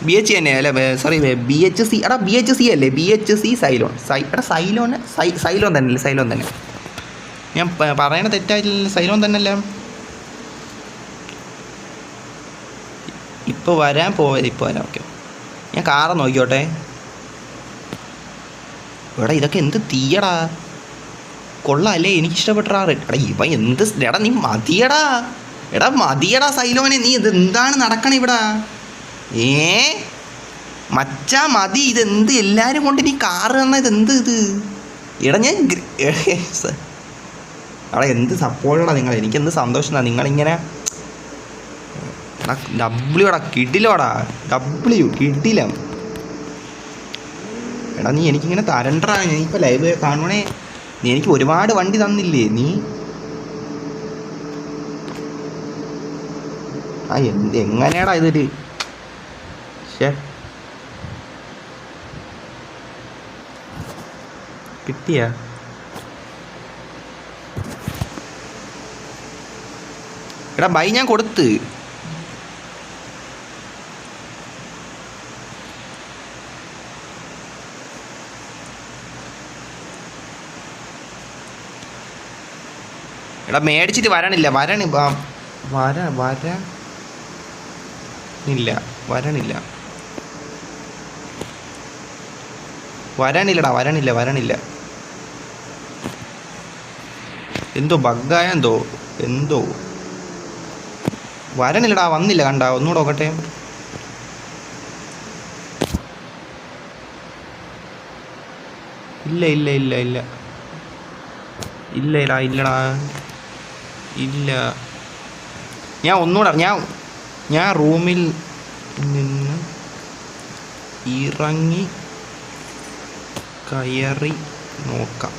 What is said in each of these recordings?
B H തന്നെ അല്ലേ, sorry B H C. എടാ ബി എച്ച് സി അല്ലേ, ബി എച്ച് സി സൈലോൺ. എടാ സൈലോൺ സൈലോൺ തന്നെ അല്ലേ, സൈലോൺ തന്നെ. ഞാൻ പറയണ തെറ്റായിട്ടില്ല, സൈലോൺ തന്നെ അല്ലേ. ഇപ്പോൾ വരാൻ പോയത്, ഇപ്പോൾ വരാം. ഓക്കെ, ഞാൻ കാറ് നോക്കിയോട്ടെ. എടാ ഇതൊക്കെ എന്ത് തീയടാ, കൊള്ളാല്ലേ, എനിക്കിഷ്ടപ്പെട്ടടാ. എടാ ഇവ എന്ത്, എടാ നീ മതിയടാ, എടാ മതിയടാ സൈലോനെ, നീ ഇത് എന്താണ് നടക്കണ ഇവിടെ? മച്ചാ മതി, ഇതെന്ത് എല്ലാവരും കൊണ്ട് നീ കാറ് തന്ന, ഇതെന്ത് ഇത്? എടാ ഞാൻ എടാ എന്ത് സപ്പോർട്ടാണ് നിങ്ങൾ, എനിക്കെന്ത് സന്തോഷമാണ് നിങ്ങളിങ്ങനെ. എടാ ഡബ്ല്യു എടാ കിടിലോടാ, ഡബ്ല്യു കിടിലം. എടാ നീ എനിക്കിങ്ങനെ തരണ്ടാ, ഞാനിപ്പോൾ ലൈവ് കാണുവാണേ. നീ എനിക്ക് ഒരുപാട് വണ്ടി തന്നില്ലേ നീ? എങ്ങനെയാടാ ഇതൊരു കിട്ടിയ? എടാ ബൈ ഞാൻ കൊടുത്ത്. എടാ മേടിച്ചിട്ട് വരണില്ല, വരണില്ല. എന്തോ ബഗ്ഗായ എന്തോ വരണില്ലടാ, വന്നില്ല. കണ്ട ഒന്നുകൂടെ നോക്കട്ടെ. ഇല്ലടാ ഇല്ല. ഞാൻ ഒന്നുകൂടെ ഞാൻ റൂമിൽ നിന്ന് ഇറങ്ങി കയറി നോക്കാം.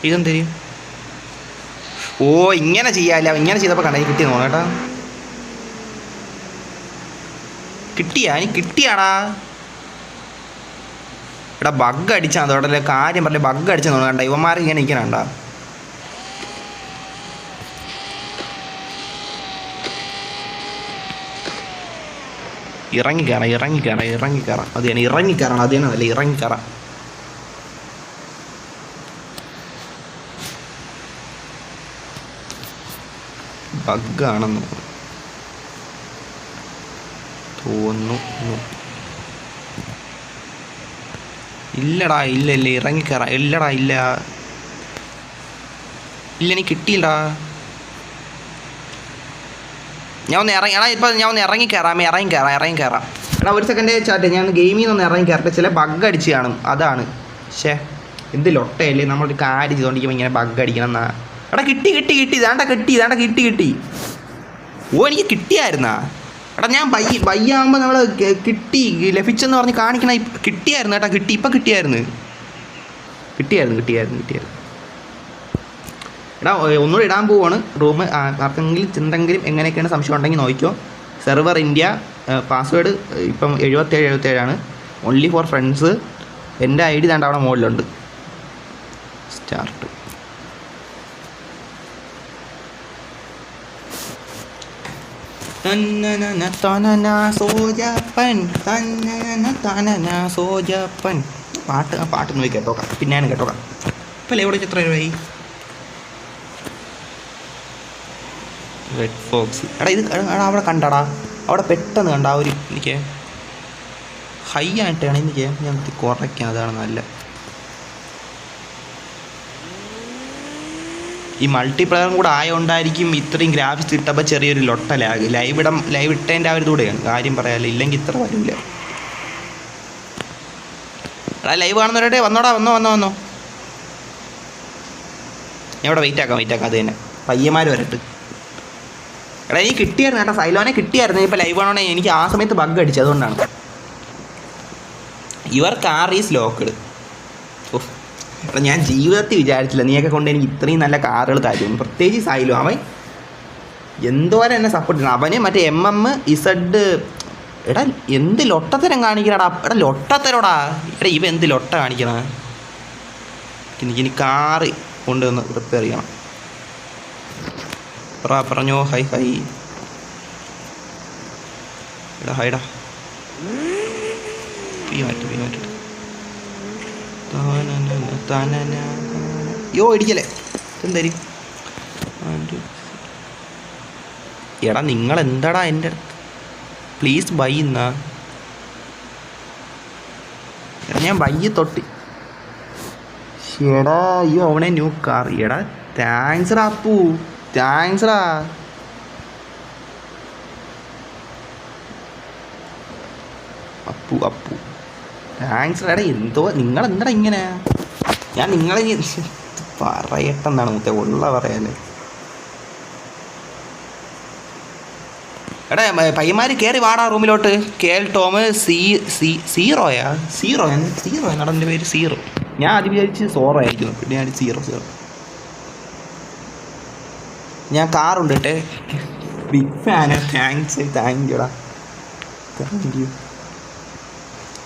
ഇതെന്തരും? ഓ ഇങ്ങനെ ചെയ്യാല്ല, ഇങ്ങനെ ചെയ്തപ്പോൾ കണ്ട കിട്ടി നോക്കട്ടാ. കിട്ടിയാടാ. എടാ ബഗ് അടിച്ചാൽ അതോടെ കാര്യം പറഞ്ഞ ബഗ് അടിച്ചാൽ നോക്കണ്ട. ഇവന്മാർ ഇങ്ങനെ നിൽക്കണണ്ട. ഇറങ്ങിക്കയറാം. അത് തന്നെ ഇറങ്ങിക്കയറണം, അത് തന്നെ അല്ലേ, ഇറങ്ങിക്കയറാം. ബഗ്ഗാണെന്ന് തോന്നുന്നു. ഇല്ലടാ ഇല്ല ഇറങ്ങിക്കയറാം. ഇല്ലടാ ഇല്ല എനിക്ക് കിട്ടിയില്ലടാ. ഞാൻ ഒന്ന് ഇറങ്ങിക്കയറാം. എടാ ഒരു സെക്കൻഡ് ചാറ്റ്, ഞാൻ ഗെയിമിൽ നിന്ന് ഇറങ്ങിക്കയറട്ടെ. ചില ബഗ് അടിച്ച് കാണും, അതാണ്. എന്ത് ലൊട്ടയല്ലേ, നമ്മളൊരു കാര്യം ചെയ്തുകൊണ്ടിരിക്കുമ്പോൾ ഇങ്ങനെ ബഗ് അടിക്കണം എന്നാ. എടാ കിട്ടി ഇതാണ്ട കിട്ടി. ഓ എനിക്ക് കിട്ടിയായിരുന്നാ? എടാ ഞാൻ ബയ്യാകുമ്പോൾ നമ്മൾ കിട്ടി ലഭിച്ചെന്ന് പറഞ്ഞ് കാണിക്കണ. കിട്ടിയായിരുന്നു കേട്ടാ, ഇപ്പം കിട്ടിയായിരുന്നു. എടാ ഒന്നുകൂടെ ഇടാൻ പോവാണ് റൂം. ആർക്കെങ്കിലും എന്തെങ്കിലും എങ്ങനെയൊക്കെയാണ് സംശയം ഉണ്ടെങ്കിൽ നോക്കിക്കോ. സെർവർ ഇന്ത്യ, പാസ്വേഡ് ഇപ്പം 77 ഓൺലി ഫോർ ഫ്രണ്ട്സ്. എൻ്റെ ID താണ്ട് അവിടെ മുകളിലുണ്ട്. സ്റ്റാർട്ട്. പാട്ടൊന്നും കേട്ടോക്കാം, പിന്നെയാണ് കേട്ടോക്കാം. ഇപ്പം എവിടെ എത്ര രൂപയായി? Red fox. എടാ ഇത് അവിടെ കണ്ടടാ, അവിടെ പെട്ടെന്ന് കണ്ട ആ ഒരു എനിക്ക് ഹൈ ആയിട്ടാണ് എനിക്ക് ഞാൻ കുറയ്ക്കാം. അതാണ് നല്ല. ഈ മൾട്ടിപ്ലെയറും കൂടെ ആയതുകൊണ്ടായിരിക്കും ഇത്രയും ഗ്രാഫിക്സ് ഇട്ടപ്പോൾ ചെറിയൊരു ലൊട്ടലാകെ. ലൈവ് ഇട്ടതിൻ്റെ ആ ഒരു കൂടെയാണ് കാര്യം പറയാമല്ലോ, ഇല്ലെങ്കിൽ ഇത്ര വരില്ല. എടാ ലൈവ് കാണുന്നവരുടെ വന്നോ. ഞാൻ ഇവിടെ വെയിറ്റ് ആക്കാം. അത് തന്നെ പയ്യന്മാർ വരട്ട്. എടാ എനിക്ക് കിട്ടിയായിരുന്നു കേട്ടോ, സൈലോനെ കിട്ടിയായിരുന്നു. ഇപ്പോൾ ലൈവ് ആണോ എനിക്ക് ആ സമയത്ത് ബഗ് അടിച്ചു, അതുകൊണ്ടാണ്. Your car is locked. എടാ ഞാൻ ജീവിതത്തിൽ വിചാരിച്ചില്ല നീയൊക്കെ കൊണ്ട് എനിക്ക് ഇത്രയും നല്ല കാറുകൾ തരും. പ്രത്യേകിച്ച് സൈലോ, അവൻ എന്തോരം എന്നെ സപ്പോർട്ട് ചെയ്യണം. അവന് മറ്റേ MMZ. എടാ എന്ത് ലൊട്ടത്തരം കാണിക്കണടാ. എടാ ലൊട്ടത്തരോടാ. എടാ ഇവ എന്ത് ലൊട്ട കാണിക്കണ. എനിക്ക് കാറ് കൊണ്ടുവന്ന് റിപ്പയർ ചെയ്യണം. പറഞ്ഞോ. ഹൈ എടാ ഹൈഡാ പീ മാറ്റി യോ ഇടിക്കല്ലേ എന്തായാലും എടാ നിങ്ങൾ എന്താടാ എൻ്റെ അടുത്ത് പ്ലീസ് ബൈ എന്നാ എടാ ഞാൻ ബയ്യ തൊട്ട് എടാ അയ്യോ അവനെ ന്യൂ കാർ എടാ താങ്ക്സ്ടാ അപ്പു താങ്ക്സ്ടാ അപ്പു താങ്ക്സ് എടാ എന്തോ നിങ്ങളെന്താടാ ഇങ്ങനെ ഞാൻ നിങ്ങളെ പറയട്ടെന്നാണ് മുത്തേ ഉള്ള പറയാല്ലേ എടാ പയ്യന്മാർ കയറി വാടാ റൂമിലോട്ട് KL ടോം സീറോ എന്നാടാ എൻ്റെ പേര് സീറോ ഞാൻ ആദ്യം വിചാരിച്ച് സോറോ ആയിരിക്കുന്നു പിന്നെ ഞാൻ സീറോ ഞാൻ കാറുണ്ട് കേട്ടെ ബിഗ് ഫാന് താങ്ക് യുടാ താങ്ക് യു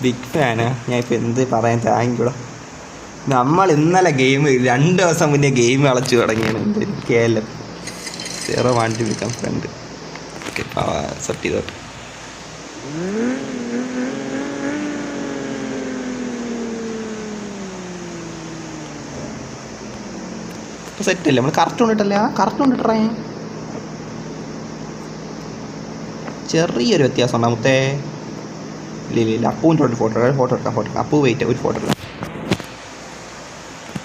ബിഗ് ഫാനാ ഞാൻ ഇപ്പോൾ എന്ത് പറയാൻ താങ്ക് യുടാ നമ്മൾ ഇന്നലെ ഗെയിം 2 ദിവസം മുന്നേ ഗെയിം കളിച്ചു തുടങ്ങിയാണ് KL 0 want to become friend set ചെയ്തോട്ടെ ഇപ്പോൾ സെറ്റല്ലേ നമ്മൾ കറക്റ്റ് കൊണ്ടിട്ടല്ലേ കറക്റ്റ് കൊണ്ടിട്ടേ ചെറിയൊരു വ്യത്യാസം ഉണ്ടാകും മുത്തേ ഇല്ല അപ്പൂവിൻ്റെ ഫോട്ടോ എടുക്കാം അപ്പൂ വെയിറ്റ് ഒരു ഫോട്ടോ എടുക്കാം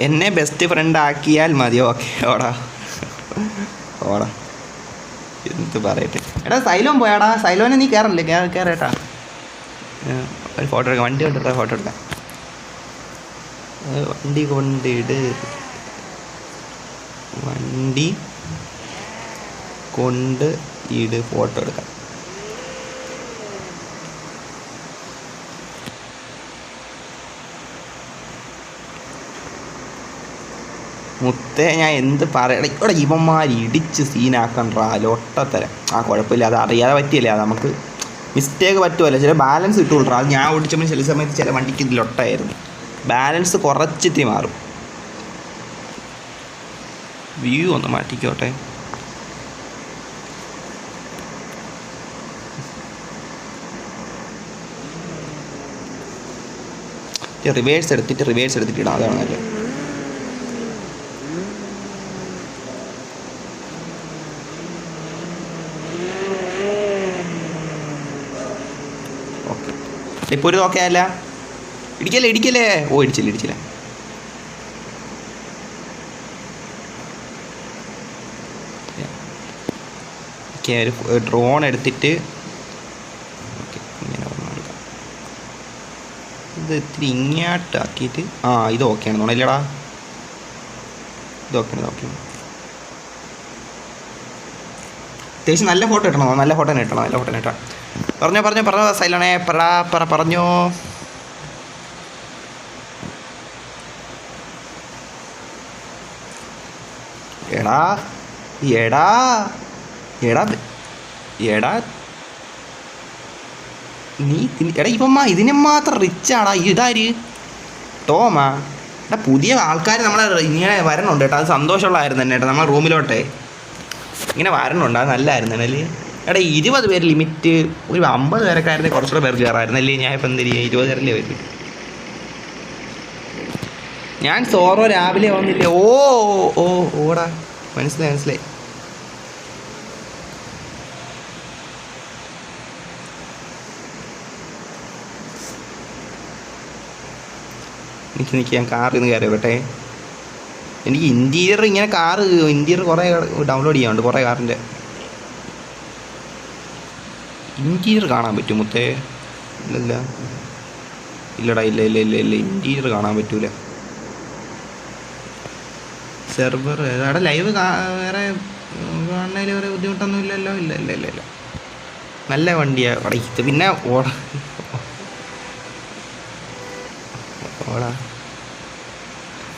എന്നെ ബെസ്റ്റ് ഫ്രണ്ട് ആക്കിയാൽ മതിയോ ഓക്കെ ഓടാ എന്ത് പറയട്ടെ എടാ സൈലോൻ പോയാടാ സൈലോനെ നീ കയറല്ലേ കയറേട്ടാ ഒരു ഫോട്ടോ എടുക്കാം വണ്ടി കൊണ്ടിട്ടാ ഫോട്ടോ എടുക്കാം വണ്ടി കൊണ്ട് ഫോട്ടോ എടുക്കാം മുത്തേ ഞാൻ എന്ത് പറയണം ഇവിടെ ഇവന്മാർ ഇടിച്ച് സീനാക്കണ്ടാ ലൊട്ടത്തരം കുഴപ്പമില്ല അത് അറിയാതെ പറ്റിയല്ലേ അത് നമുക്ക് മിസ്റ്റേക്ക് പറ്റുമല്ലോ ചില ബാലൻസ് കിട്ടുള്ളൂ അത് ഞാൻ ഓടിച്ചപ്പോൾ ചില സമയത്ത് ചില വണ്ടിക്ക് ലൊട്ടായിരുന്നു ബാലൻസ് കുറച്ചിട്ട് മാറും വ്യൂ ഒന്ന് മാറ്റിക്കോട്ടെ റിവേഴ്സ് എടുത്തിട്ട് ഇടാം അതാണ് നല്ലത് ഇപ്പോൾ ഒരു നോക്കിയല്ല ഇടിക്കല്ലേ ഓ ഇടിച്ചില്ല ഓക്കെ ഒരു ഡ്രോൺ എടുത്തിട്ട് ഓക്കെ ഇങ്ങനെ എടുക്കാം ഇത് ഇത്തിരി ഇങ്ങോട്ടാക്കിയിട്ട് ഇത് ഓക്കെയാണ് തോന്നില്ലടാ ഇത് ഓക്കെയാണ് അത്യാവശ്യം നല്ല ഫോട്ടോ കിട്ടണം നല്ല ഫോട്ടോ കിട്ടണം പറഞ്ഞോ സൈലണേ പറഞ്ഞോ എടാ നീ എടാ ഇവന്മാ ഇതിനെ മാത്രം റിച്ചാടാ ഇതാര് ടോമാ എടാ പുതിയ ആൾക്കാർ നമ്മളെ ഇങ്ങനെ വരണുണ്ട് കേട്ടോ അത് സന്തോഷമുള്ളതായിരുന്നു തന്നെ കേട്ടോ നമ്മളെ റൂമിലോട്ടെ ഇങ്ങനെ വരണുണ്ട് അത് നല്ലതായിരുന്നു അല്ലേ എടാ 20 പേര് ലിമിറ്റ് ഒരു 50 പേരൊക്കെ ആയിരുന്നെങ്കിൽ കുറച്ചുകൂടെ പേർ കയറായിരുന്നല്ലേ ഞാൻ ഇപ്പം എന്ത് ചെയ്യുക 20 പേരല്ലേ വരും ഞാൻ സോറോ രാവിലെ വന്നില്ലേ ഓടാ മനസ്സിലായി എനിക്ക് ഞാൻ കാറിൽ നിന്ന് കയറിയോട്ടെ എനിക്ക് ഇൻറ്റീരിയർ ഇൻറ്റീരിയർ കുറേ ഡൗൺലോഡ് ചെയ്യാനുണ്ട് കുറേ കാറിൻ്റെ ഇൻറ്റീരിയർ കാണാൻ പറ്റും മുത്തേ ഇല്ലടാ ഇല്ല ഇൻറ്റീരിയർ കാണാൻ പറ്റൂല സെർവർ അവിടെ ലൈവ് വേറെ കാണുന്നതിൽ വേറെ ബുദ്ധിമുട്ടൊന്നും ഇല്ലല്ലോ ഇല്ല നല്ല വണ്ടിയാണ് അവിടെ ഇത് പിന്നെ ഓടാ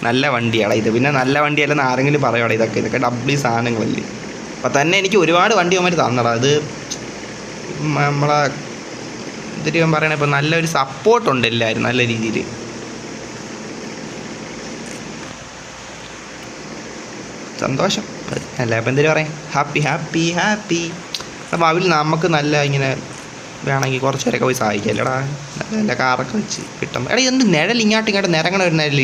നല്ല വണ്ടിയാണ് ഇത് പിന്നെ നല്ല വണ്ടിയല്ലെന്ന് ആരെങ്കിലും പറയണം ഇതൊക്കെ ഡബ്ല്യൂ സാധനങ്ങളല്ലേ അപ്പം തന്നെ എനിക്ക് ഒരുപാട് വണ്ടി അവന്മാർ തന്നടാ അത് നമ്മളെ ഇതിൽ ഞാൻ പറയണ ഇപ്പം നല്ലൊരു സപ്പോർട്ടുണ്ട് എല്ലാവരും നല്ല രീതിയിൽ സന്തോഷം അല്ല അപ്പം എന്തെങ്കിലും പറയാം ഹാപ്പി അപ്പം അതിൽ നമുക്ക് നല്ല ഇങ്ങനെ വേണമെങ്കിൽ കുറച്ച് പേരൊക്കെ പോയി സഹായിക്കല്ലേടാ. നല്ല കാറൊക്കെ വെച്ച് കിട്ടും. എടാ എന്ത് നിഴൽ ഇങ്ങോട്ട് നിരങ്ങണ ഒരു നിഴൽ.